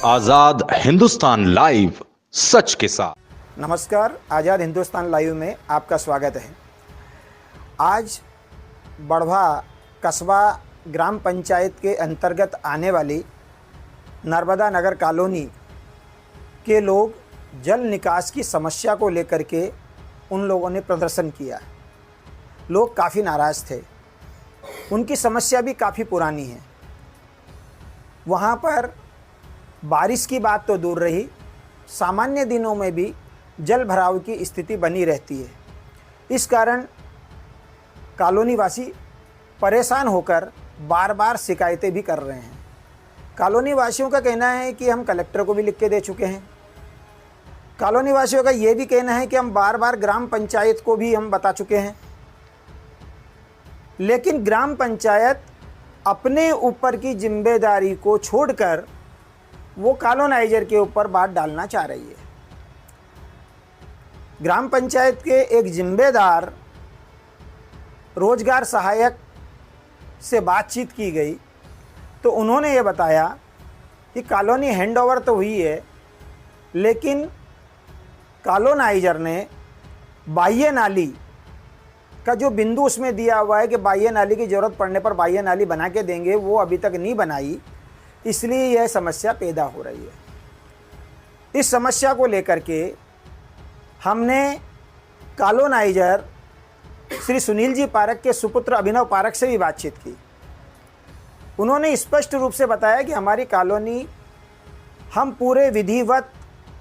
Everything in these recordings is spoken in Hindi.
आजाद हिंदुस्तान लाइव, सच के साथ। नमस्कार, आज़ाद हिंदुस्तान लाइव में आपका स्वागत है। आज बढ़वा कस्बा ग्राम पंचायत के अंतर्गत आने वाली नर्मदा नगर कॉलोनी के लोग जल निकास की समस्या को लेकर के उन लोगों ने प्रदर्शन किया। लोग काफ़ी नाराज़ थे। उनकी समस्या भी काफ़ी पुरानी है। वहाँ पर बारिश की बात तो दूर रही, सामान्य दिनों में भी जल भराव की स्थिति बनी रहती है। इस कारण कॉलोनी वासी परेशान होकर बार बार शिकायतें भी कर रहे हैं। कॉलोनी वासियों का कहना है कि हम कलेक्टर को भी लिख के दे चुके हैं। कॉलोनी वासियों का ये भी कहना है कि हम बार बार ग्राम पंचायत को भी हम बता चुके हैं, लेकिन ग्राम पंचायत अपने ऊपर की जिम्मेदारी को छोड़कर वो कॉलोनाइजर के ऊपर बात डालना चाह रही है। ग्राम पंचायत के एक जिम्मेदार रोजगार सहायक से बातचीत की गई तो उन्होंने ये बताया कि कॉलोनी हैंडओवर तो हुई है, लेकिन कॉलोनाइजर ने बाह्य नाली का जो बिंदु उसमें दिया हुआ है कि बाह्य नाली की ज़रूरत पड़ने पर बाह्य नाली बना के देंगे, वो अभी तक नहीं बनाई, इसलिए यह समस्या पैदा हो रही है। इस समस्या को लेकर के हमने कॉलोनाइजर श्री सुनील जी पारक के सुपुत्र अभिनव पारक से भी बातचीत की। उन्होंने स्पष्ट रूप से बताया कि हमारी कॉलोनी हम पूरे विधिवत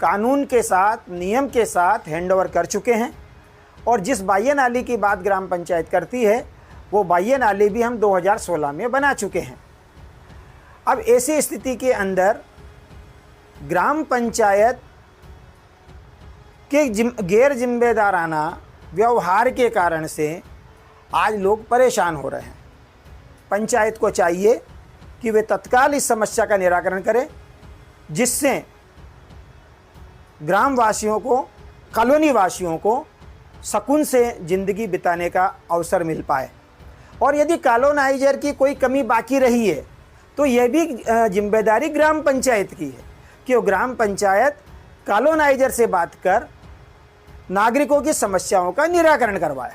कानून के साथ, नियम के साथ हैंडओवर कर चुके हैं और जिस बाह्य नाली की बात ग्राम पंचायत करती है वो बाह्य नाली भी हम 2016 में बना चुके हैं। अब ऐसी स्थिति के अंदर ग्राम पंचायत के गैर जिम्मेदाराना व्यवहार के कारण से आज लोग परेशान हो रहे हैं। पंचायत को चाहिए कि वे तत्काल इस समस्या का निराकरण करें, जिससे ग्रामवासियों को, कॉलोनी वासियों को सुकून से ज़िंदगी बिताने का अवसर मिल पाए। और यदि कॉलोनाइजर की कोई कमी बाकी रही है तो यह भी जिम्मेदारी ग्राम पंचायत की है कि वो ग्राम पंचायत कॉलोनाइजर से बात कर नागरिकों की समस्याओं का निराकरण करवाए।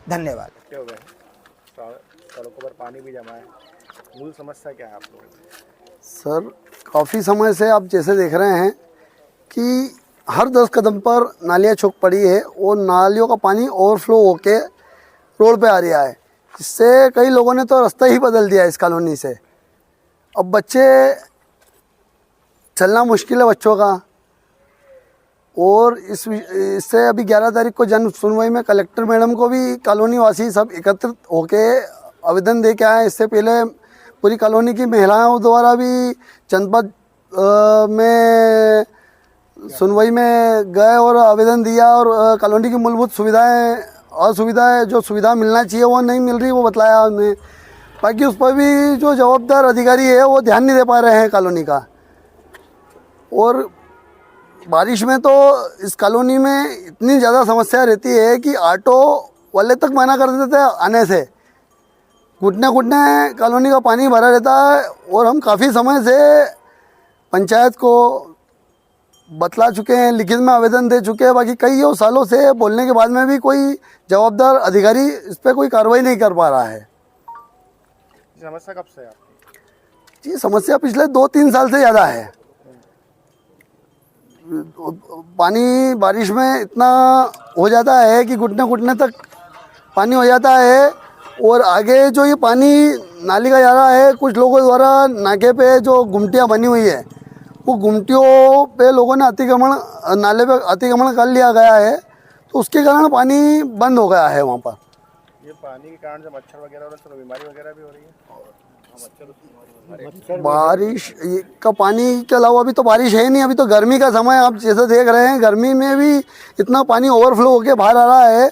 धन्यवाद। सड़कों पर पानी भी जमा है, मूल समस्या क्या है आप लोगों की? सर, काफ़ी समय से आप जैसे देख रहे हैं कि हर 10 कदम पर नालियाँ चौक पड़ी है और नालियों का पानी ओवरफ्लो होके रोड पे आ रहा है, जिससे कई लोगों ने तो रास्ता ही बदल दिया इस कॉलोनी से। अब बच्चे चलना मुश्किल है बच्चों का। और इससे अभी 11 तारीख को जन सुनवाई में कलेक्टर मैडम को भी कॉलोनी वासी सब एकत्रित होके आवेदन दे के आए। इससे पहले पूरी कॉलोनी की महिलाओं द्वारा भी जनपद में सुनवाई में गए और आवेदन दिया और कॉलोनी की मूलभूत असुविधाएं जो सुविधा मिलना चाहिए वो नहीं मिल रही, वो बतलाया हमने। बाकी उस पर भी जो जवाबदार अधिकारी है वो ध्यान नहीं दे पा रहे हैं कॉलोनी का। और बारिश में तो इस कॉलोनी में इतनी ज़्यादा समस्या रहती है कि ऑटो वाले तक मना कर देते हैं आने से। घुटने घुटने कॉलोनी का पानी भरा रहता है और हम काफ़ी समय से पंचायत को बतला चुके हैं, लिखित में आवेदन दे चुके हैं। बाकी कई सालों से बोलने के बाद में भी कोई जवाबदार अधिकारी इस पर कोई कार्रवाई नहीं कर पा रहा है। समस्या कब से है आपकी? जी, समस्या पिछले 2-3 साल से ज़्यादा है। पानी बारिश में इतना हो जाता है कि घुटने घुटने तक पानी हो जाता है। और आगे जो ये पानी नाली का जा रहा है, कुछ लोगों द्वारा नाके पे जो गुमटियाँ बनी हुई है, वो गुमटियों पे लोगों ने नाले पे अतिक्रमण कर लिया गया है, तो उसके कारण पानी बंद हो गया है वहाँ पर। ये पानी के कारण जो मच्छर वगैरह और तो बीमारी वगैरह भी हो रही है। बारिश का पानी के अलावा अभी तो बारिश है नहीं, अभी तो गर्मी का समय आप जैसे देख रहे हैं। गर्मी में भी इतना पानी ओवरफ्लो होके बाहर आ रहा है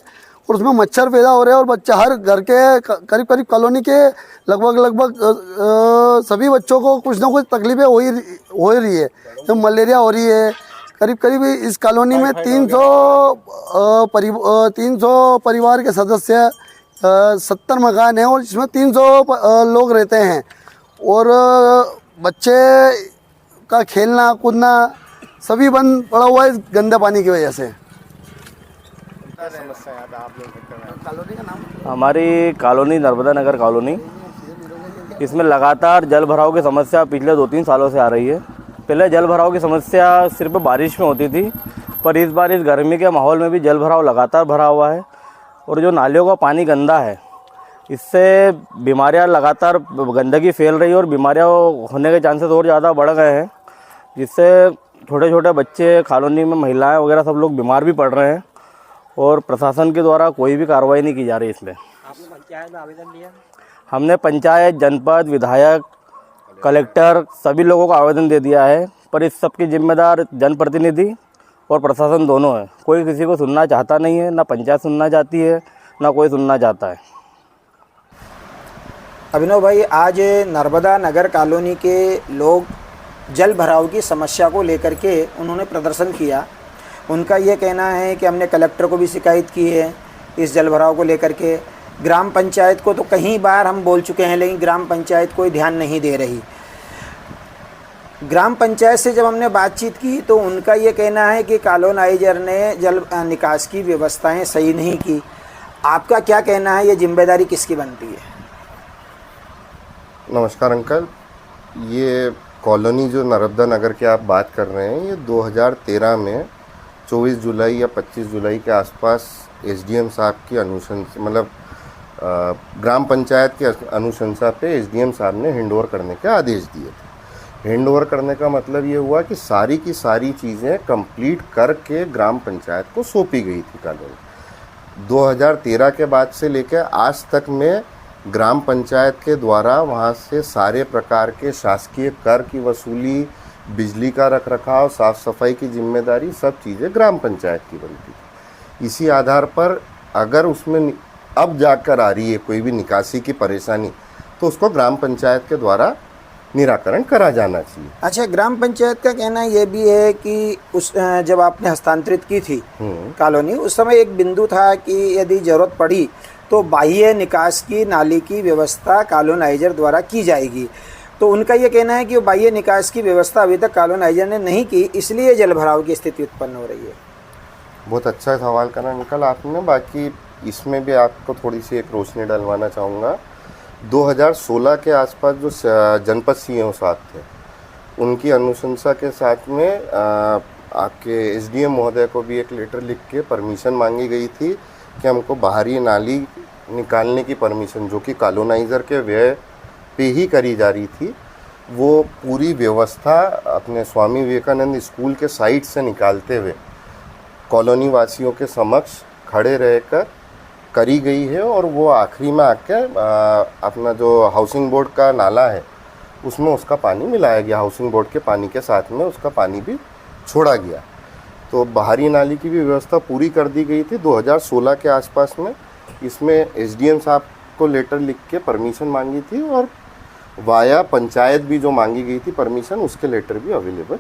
और उसमें मच्छर पैदा हो रहे हैं। और बच्चा हर घर के करीब करीब कॉलोनी के लगभग सभी बच्चों को कुछ ना कुछ तकलीफें हो ही रही है। तो मलेरिया हो रही है। करीब करीब इस कॉलोनी में 300 परिवार के सदस्य 70 मकान हैं और इसमें 300 लोग रहते हैं और बच्चे का खेलना कूदना सभी बंद पड़ा हुआ है गंदे पानी की वजह से। क्या समस्या है आप लोग देखते हैं? कॉलोनी का नाम हमारी कॉलोनी नर्मदा नगर कॉलोनी, इसमें लगातार जल भराव की समस्या पिछले 2-3 सालों से आ रही है। पहले जल भराव की समस्या सिर्फ बारिश में होती थी, पर इस बार इस गर्मी के माहौल में भी जल भराव लगातार भरा हुआ है और जो नालियों का पानी गंदा है, इससे बीमारियां लगातार गंदगी फैल रही है और बीमारियां होने के चांसेस और ज़्यादा बढ़ गए हैं, जिससे छोटे छोटे बच्चे, कॉलोनी में महिलाएं वगैरह सब लोग बीमार भी पड़ रहे हैं और प्रशासन के द्वारा कोई भी कार्रवाई नहीं की जा रही इसमें। आपने पंचायत में आवेदन दिया? हमने पंचायत, जनपद, विधायक, कलेक्टर सभी लोगों को आवेदन दे दिया है, पर इस सब की जिम्मेदार जनप्रतिनिधि और प्रशासन दोनों है। कोई किसी को सुनना चाहता नहीं है, ना पंचायत सुनना चाहती है, ना कोई सुनना चाहता है। अभिनव भाई, आज नर्मदा नगर कॉलोनी के लोग जल भराव की समस्या को लेकर के उन्होंने प्रदर्शन किया। उनका ये कहना है कि हमने कलेक्टर को भी शिकायत की है इस जल भराव को लेकर के। ग्राम पंचायत को तो कई बार हम बोल चुके हैं, लेकिन ग्राम पंचायत कोई ध्यान नहीं दे रही। ग्राम पंचायत से जब हमने बातचीत की तो उनका ये कहना है कि कॉलोनाइजर ने जल निकास की व्यवस्थाएं सही नहीं की। आपका क्या कहना है, ये जिम्मेदारी किसकी बनती है? नमस्कार अंकल, ये कॉलोनी जो नर्मदा नगर की आप बात कर रहे हैं, ये 2013 में 24 जुलाई या 25 जुलाई के आसपास एसडीएम साहब की अनुशंसा, मतलब ग्राम पंचायत की अनुशंसा पे एसडीएम साहब ने हैंडओवर करने के आदेश दिए थे। हैंडओवर करने का मतलब ये हुआ कि सारी की सारी चीज़ें कंप्लीट करके ग्राम पंचायत को सौंपी गई थी कॉलोनी। 2013 के बाद से लेकर आज तक में ग्राम पंचायत के द्वारा वहाँ से सारे प्रकार के शासकीय कर की वसूली, बिजली का रखरखाव, साफ़ सफाई की जिम्मेदारी, सब चीज़ें ग्राम पंचायत की बनती थी। इसी आधार पर अगर उसमें अब जाकर आ रही है कोई भी निकासी की परेशानी, तो उसको ग्राम पंचायत के द्वारा निराकरण करा जाना चाहिए। अच्छा, ग्राम पंचायत का कहना ये भी है कि उस जब आपने हस्तांतरित की थी कॉलोनी, उस समय एक बिंदु था कि यदि ज़रूरत पड़ी तो बाह्य निकास की नाली की व्यवस्था कॉलोनाइजर द्वारा की जाएगी। तो उनका ये कहना है कि बाह्य निकास की व्यवस्था अभी तक कॉलोनाइजर ने नहीं की, इसलिए जल भराव की स्थिति उत्पन्न हो रही है। बहुत अच्छा सवाल करा अंकल आपने। बाकी इसमें भी आपको थोड़ी सी एक रोशनी डलवाना चाहूँगा। 2016 के आसपास जो जनपद सीईओ साहब थे, उनकी अनुशंसा के साथ में आपके एसडीएम महोदय को भी एक लेटर लिख के परमिशन मांगी गई थी कि हमको बाहरी नाली निकालने की परमिशन, जो कि कॉलोनाइज़र के व्यय पे ही करी जा रही थी, वो पूरी व्यवस्था अपने स्वामी विवेकानंद स्कूल के साइट से निकालते हुए कॉलोनी वासियों के समक्ष खड़े रहकर करी गई है। और वो आखिरी में आके अपना जो हाउसिंग बोर्ड का नाला है उसमें उसका पानी मिलाया गया, हाउसिंग बोर्ड के पानी के साथ में उसका पानी भी छोड़ा गया। तो बाहरी नाली की भी व्यवस्था पूरी कर दी गई थी 2016 के आसपास में। इसमें एसडीएम साहब को लेटर लिख के परमिशन मांगी थी और वाया पंचायत भी जो मांगी गई थी परमिशन, उसके लेटर भी अवेलेबल।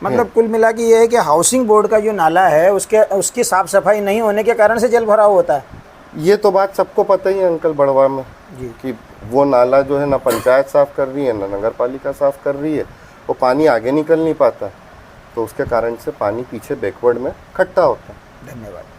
मतलब कुल मिला के ये है कि हाउसिंग बोर्ड का जो नाला है उसकी साफ सफाई नहीं होने के कारण से जल भराव होता है। ये तो बात सबको पता ही है अंकल बड़वा में जी, कि वो नाला जो है ना पंचायत साफ़ कर रही है ना नगर पालिका साफ़ कर रही है, वो पानी आगे निकल नहीं पाता, तो उसके कारण से पानी पीछे बैकवर्ड में इकट्ठा होता है। धन्यवाद।